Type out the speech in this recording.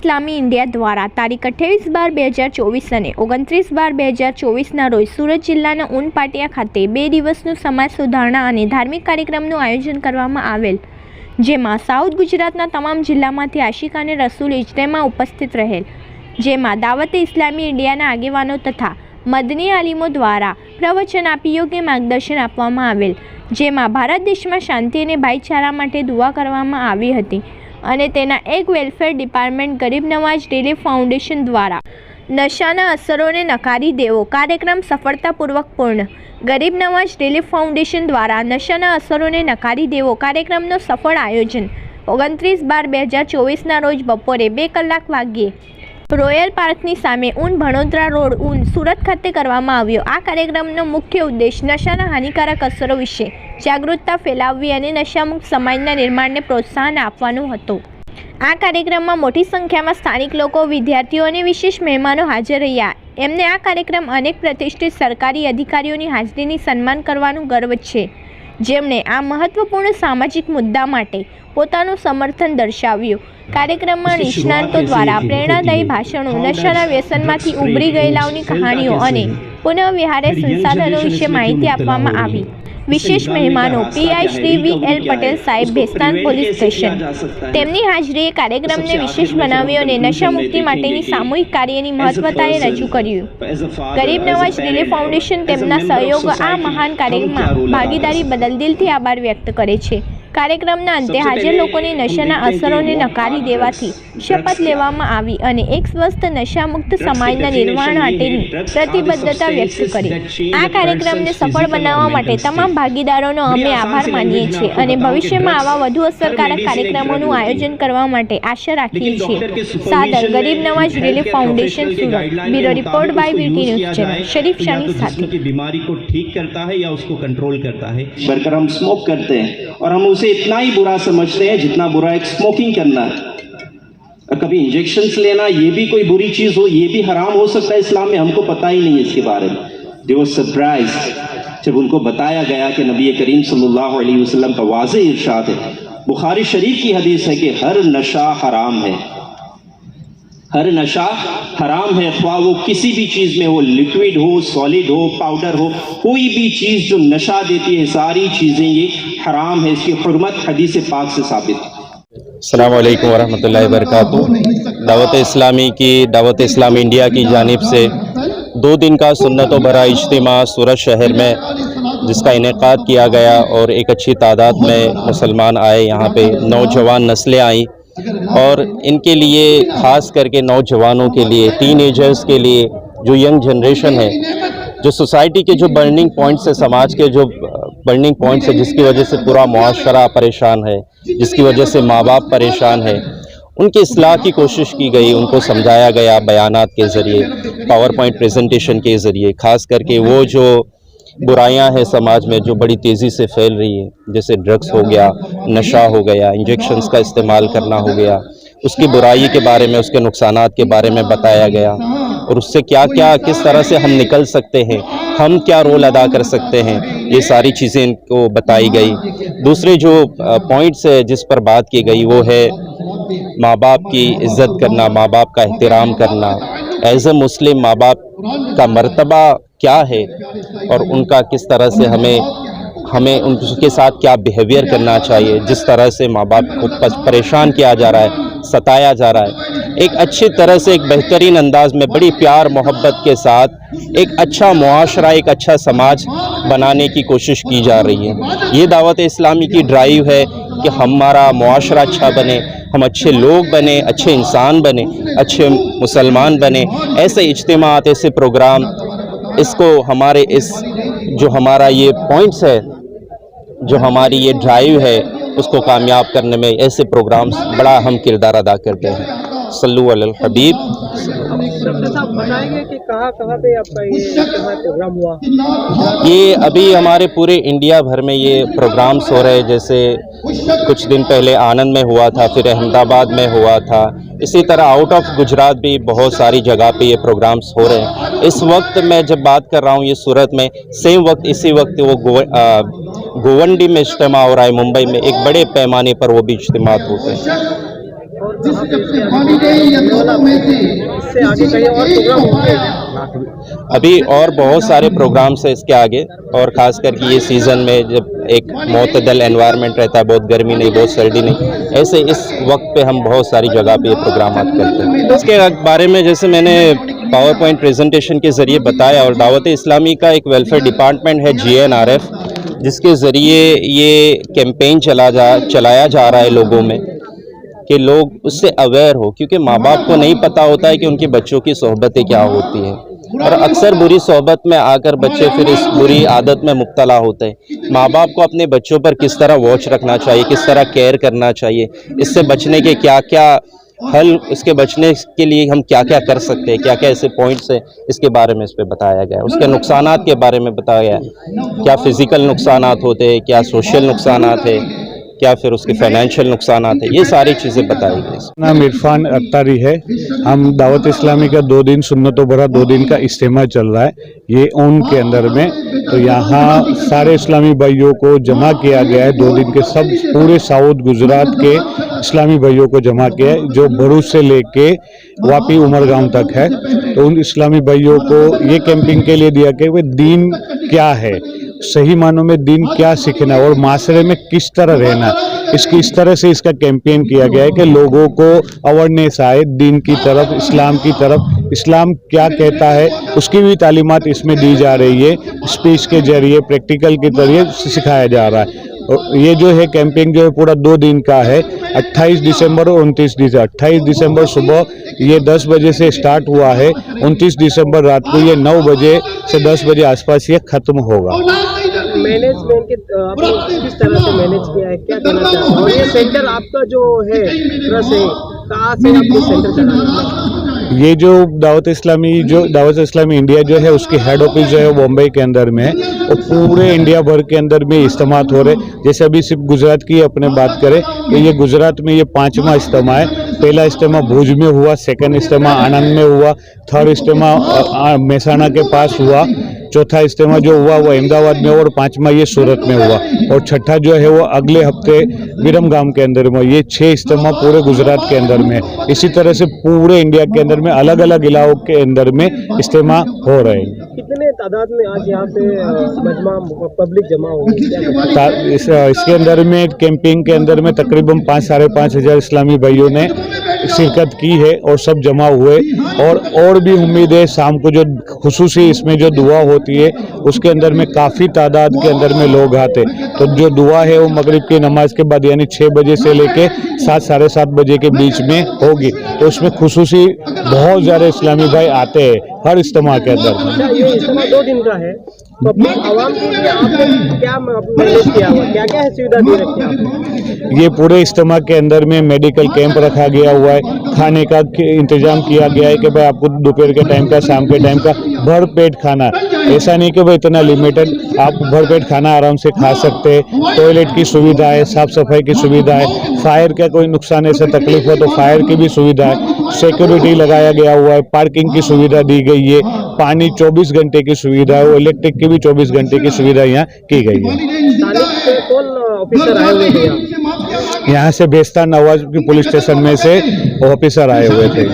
ઇસ્લામી India દ્વારા તારીખ 28/12/2024 અને 29/12/2024ના રોજ સુરત જિલ્લાના ઊન પાટિયા ખાતે 2 દિવસનું સમાજ સુધારણા અને ધાર્મિક કાર્યક્રમનું આયોજન કરવામાં આવેલ, જેમાં સાઉથ ગુજરાતના તમામ જિલ્લામાંથી આશિકાને રસૂલ ઇજ્તેમા ઉપસ્થિત રહેલ, જેમાં દાવતે ઇસ્લામી ઇન્ડિયાના આગેવાનો તથા મદની આલિમો દ્વારા પ્રવચન આપી યોગ્ય માર્ગદર્શન આપવામાં આવેલ, જેમાં ભારત દેશમાં શાંતિ અને ભાઈચારા માટે દુઆ કરવામાં આવી હતી અને તેના એક વેલફેર ડિપાર્ટમેન્ટ ગરીબ નવાઝ રિલીફ ફાઉન્ડેશન દ્વારા નશાના અસરોને નકારી દેવો કાર્યક્રમ સફળતાપૂર્વક પૂર્ણ. ગરીબ નવાઝ રિલીફ ફાઉન્ડેશન દ્વારા નશાના અસરોને નકારી દેવો કાર્યક્રમનો સફળ આયોજન 29/12/2024ના રોજ બપોરે 2 કલાક વાગ્યે રોયલ પાર્કની સામે ઊન ભણોદરા રોડ ઊન સુરત ખાતે કરવામાં આવ્યો. આ કાર્યક્રમનો મુખ્ય ઉદ્દેશ નશાના હાનિકારક અસરો વિશે જાગૃતતા ફેલાવવી અને નશામુક્ત સમાજના નિર્માણને પ્રોત્સાહન આપવાનું હતું. આ કાર્યક્રમમાં મોટી સંખ્યામાં સ્થાનિક લોકો, વિદ્યાર્થીઓ અને વિશેષ મહેમાનો હાજર રહ્યા. એમને આ કાર્યક્રમ અનેક પ્રતિષ્ઠિત સરકારી અધિકારીઓની હાજરીની સન્માન કરવાનું ગર્વ છે, જેમણે આ મહત્વપૂર્ણ સામાજિક મુદ્દા માટે પોતાનું સમર્થન દર્શાવ્યું. કાર્યક્રમમાં નિષ્ણાતો દ્વારા પ્રેરણાદાયી ભાષણો, નશાના વ્યસનમાંથી ઉભરી ગયેલાઓની કહાણીઓ અને પુનઃવિહાર સંસાધનો વિશે માહિતી આપવામાં આવી. વિશેષ મહેમાનો પીઆઈ શ્રી વી.એલ. પટેલ સાહેબ, ભેસ્તાન પોલીસ સ્ટેશન, તેમની હાજરીએ કાર્યક્રમને વિશેષ બનાવ્યો અને નશામુક્તિ માટેની સામૂહિક કાર્યની મહત્વતાએ રજૂ કર્યું. ગરીબ નવાઝ રિલીફ ફાઉન્ડેશન તેમના સહયોગ આ મહાન કાર્યમાં ભાગીદારી બદલ દિલથી આભાર વ્યક્ત કરે છે. કાર્યક્રમના અંતે હાજર લોકોને નશાના અસરોને નકારી દેવાથી શપથ લેવામાં આવી અને એક સ્વસ્થ નશામુક્ત સમાજના નિર્માણ માટેની પ્રતિબદ્ધતા વ્યક્ત કરી. આ કાર્યક્રમને સફળ બનાવવા માટે તમામ ભાગીદારોનો અમે આભાર માનીએ છીએ અને ભવિષ્યમાં આવા વધુ અસરકારક કાર્યક્રમોનું આયોજન કરવા માટે આશા રાખીએ છીએ. સાદર, Garib Nawaz relief foundation, Surat. Bureau report by VT news channel. Sharif Shani साथी. बीमारी को ठीक करता है या उसको कंट्रोल करता है. बरकर हम स्मोक करते हैं और हम उसे इतना ही बुरा समझते हैं जितना बुरा एक स्मोकिंग करना है. और कभी इंजेक्शंस लेना ये भी कोई बुरी चीज हो, ये भी हराम हो सकता है इस्लाम में, हमको पता ही नहीं है इसके बारे में. दे वर सरप्राइज्ड जब उनको बताया गया कि नबी करीम सल्लल्लाहु अलैहि वसल्लम का वाज़ेह इरशाद है, बुखारी शरीफ की हदीस है कि हर नशा हराम है. हर नशा हराम है, ख्वाह वो किसी भी चीज में हो, लिक्विड हो, सॉलिड हो, पाउडर हो, कोई भी चीज जो नशा देती है, सारी चीजें ये हराम है. इसकी हुर्मत हदीस पाक से साबित है. अस्सलाम वालेकुम वरहमतुल्लाहि वबरकातुहू. दावत इस्लामी इंडिया की जानिब से 2 दिन का सुन्नतों भरा इज्तिमा सूरत शहर में जिसका इनेकाद किया गया और एक अच्छी तादाद में मुसलमान आए. यहाँ पे नौजवान नस्लें आई और इनके लिए ख़ास करके नौजवानों के लिए, टीनेजर्स के लिए, जो यंग जनरेशन है, जो सोसाइटी के जो बर्निंग पॉइंट्स है, समाज के जो बर्निंग पॉइंट्स है, जिसकी वजह से पूरा मुआशरा परेशान है, जिसकी वजह से माँ बाप परेशान है, उनकी इस्लाह की कोशिश की गई. उनको समझाया गया बयानात के ज़रिए, पावर पॉइंट प्रेजेंटेशन के ज़रिए. ख़ास करके वो जो बुराइयां हैं समाज में जो बड़ी तेज़ी से फैल रही है, जैसे ड्रग्स हो गया, नशा हो गया, इंजेक्शंस का इस्तेमाल करना हो गया, उसकी बुराई के बारे में, उसके नुकसानात के बारे में बताया गया और उससे क्या क्या किस तरह से हम निकल सकते हैं, हम क्या रोल अदा कर सकते हैं, ये सारी चीज़ें इनको बताई गई. दूसरे जो पॉइंट्स है जिस पर बात की गई वो है माँ बाप की इज़्ज़त करना, माँ बाप का एहतराम करना. एज़ अ मुस्लिम माँ बाप का मर्तबा क्या है और उनका किस तरह से हमें उनके साथ क्या बिहेवियर करना चाहिए. जिस तरह से माँ बाप को परेशान किया जा रहा है, सताया जा रहा है, एक अच्छी तरह से, एक बेहतरीन अंदाज में, बड़ी प्यार मोहब्बत के साथ एक अच्छा मुआशरा, एक अच्छा समाज बनाने की कोशिश की जा रही है. ये दावत इस्लामी की ड्राइव है कि हमारा मुआशरा अच्छा बने, हम अच्छे लोग बने, अच्छे इंसान बने, अच्छे मुसलमान बने. ऐसे इज्तिमात, ऐसे प्रोग्राम, इसको हमारे इस जो हमारा ये पॉइंट्स है, जो हमारी ये ड्राइव है, उसको कामयाब करने में ऐसे प्रोग्राम्स बड़ा अहम किरदार अदा करते हैं. सल्लु अलल हबीब. बताएंगे कि कहाँ पे आपका ये प्रोग्राम हुआ? ये अभी हमारे पूरे इंडिया भर में ये प्रोग्राम्स हो रहे हैं. जैसे कुछ दिन पहले आनंद में हुआ था, फिर अहमदाबाद में हुआ था. इसी तरह आउट ऑफ गुजरात भी बहुत सारी जगह पे ये प्रोग्राम्स हो रहे हैं. इस वक्त मैं जब बात कर रहा हूँ ये सूरत में, सेम वक्त इसी वक्त वो गोवंडी में इज्तिमा हो रहा है मुंबई में. एक बड़े पैमाने पर वो भी इज्तिमात होते हैं. और कहाँ पे इससे आगे कहीं और प्रोग्राम होंगे? अभी और बहुत सारे प्रोग्राम्स हैं इसके आगे, और ख़ास करके ये सीज़न में जब एक मोतदल एनवायरनमेंट रहता है, बहुत गर्मी नहीं बहुत सर्दी नहीं, ऐसे इस वक्त पे हम बहुत सारी जगह पे ये प्रोग्राम करते हैं। इसके बारे में जैसे मैंने पावर पॉइंट प्रेजेंटेशन के ज़रिए बताया, और दावत इस्लामी का एक वेलफेयर डिपार्टमेंट है GNRF, जिसके ज़रिए ये कैंपेन चलाया जा रहा है लोगों में, कि लोग उससे अवेयर हो, क्योंकि माँ बाप को नहीं पता होता है कि उनके बच्चों की सोहबतें क्या होती हैं, और अक्सर बुरी सोहबत में आकर बच्चे फिर इस बुरी आदत में मुब्तला होते हैं। माँ बाप को अपने बच्चों पर किस तरह वॉच रखना चाहिए, किस तरह केयर करना चाहिए, इससे बचने के क्या क्या हल, इसके बचने के लिए हम क्या क्या कर सकते हैं, क्या क्या ऐसे पॉइंट्स हैं, इसके बारे में इस पे बताया गया है। उसके नुकसानात के बारे में बताया गया है, क्या फ़िज़िकल नुकसानात होते हैं, क्या सोशल नुकसानात है, क्या फिर उसके फाइनेंशियल नुकसानात है, ये सारी चीज़ें बताई गई। नाम इरफान अख्तारी है। हम दावत इस्लामी का 2 दिन सुन्नतों भरा 2 दिन का इज्तिमा चल रहा है ये ओन के अंदर में। तो यहाँ सारे इस्लामी भाइयों को जमा किया गया है, 2 दिन के सब पूरे साउथ गुजरात के इस्लामी भाइयों को जमा किया है, जो भरूच से लेके वापी उमरगांव तक है। तो उन इस्लामी भाइयों को ये कैंपिंग के लिए दिया कि वे दीन क्या है, सही मानों में दीन क्या सीखना और माशरे में किस तरह रहना, इस तरह से इसका कैंपेन किया गया है कि लोगों को अवेयरनेस आए दीन की तरफ, इस्लाम की तरफ, इस्लाम क्या कहता है उसकी भी तालीमात इसमें दी जा रही है, स्पीच के जरिए प्रैक्टिकल के जरिए सिखाया जा रहा है। और ये जो है कैंपेन जो है पूरा 2 दिन का है, 28 दिसंबर और 29 दिसंबर। 28 दिसंबर सुबह ये 10 बजे से स्टार्ट हुआ है, 29 दिसंबर रात को ये 9 बजे से 10 बजे आसपास ये खत्म होगा। मैनेजमेंट के आपने किस तरह से मैनेज किया है, क्या कहना चाहते हैं? और ये सेंटर आपका जो है ट्रस्ट है, कहाँ से आप ये सेंटर चला रहे हैं? ये जो दावत इस्लामी इंडिया जो है उसकी हेड ऑफिस जो है बॉम्बे के अंदर में है, और पूरे इंडिया भर के अंदर में इज्तिमात हो रहे। जैसे अभी सिर्फ गुजरात की अपने बात करें तो ये गुजरात में ये 5वां इज्तिमा है। पहला इज्तिमा भुज में हुआ, सेकंड इज्तिमा आनंद में हुआ, थर्ड इज्तिमा मेहसाणा के पास हुआ, चौथा इज्तिमा जो हुआ वो अहमदाबाद में, और 5वां ये सूरत में हुआ, और छठा जो है वो अगले हफ्ते विरमगाम के अंदर में। ये 6 इज्तिमा पूरे गुजरात के अंदर में। इसी तरह से पूरे इंडिया के अंदर में अलग अलग इलाकों के अंदर में इज्तिमा हो रहे हैं। कितने तादाद में आज यहाँ पे मजमा पब्लिक जमा होगी? इसके अंदर में कैंपिंग के अंदर में तकरीबन 5-5.5 हज़ार इस्लामी भाइयों ने शिरकत की है और सब जमा हुए। और भी उम्मीद है शाम को जो खुसूसी इसमें जो दुआ होती है उसके अंदर में काफ़ी तादाद के अंदर में लोग आते। तो जो दुआ है वो मगरिब की नमाज के बाद यानी 6 बजे से लेके 7-7:30 बजे के बीच में होगी। तो उसमें खुसूसी बहुत ज़्यादा इस्लामी भाई आते हैं हर इज्तिमा के अंदर। ये इज्तिमा 2 दिन का है, पब्लिक आवाम के लिए आपने क्या मैनेज किया हुआ, क्या क्या सुविधा दे रखी है आपने? ये पूरे इज्तिमा के अंदर में मेडिकल कैंप रखा गया हुआ है, खाने का इंतजाम किया गया है कि भाई आपको दोपहर के टाइम का, शाम के टाइम का भर पेट खाना, ऐसा नहीं कि भाई इतना लिमिटेड, आप भर पेट खाना आराम से खा सकते हैं। टॉयलेट की सुविधा है, साफ सफाई की सुविधा है, फायर का कोई नुकसान ऐसा तकलीफ हो तो फायर की भी सुविधा है, सिक्योरिटी लगाया गया हुआ है, पार्किंग की सुविधा दी गई है, पानी 24 घंटे की सुविधा है, इलेक्ट्रिक की भी 24 घंटे की सुविधा यहाँ की गई है। कौन ऑफिसर आए हुए थे यहाँ? यहाँ से बेस्तान नवाज की पुलिस स्टेशन में से ऑफिसर आए हुए थे।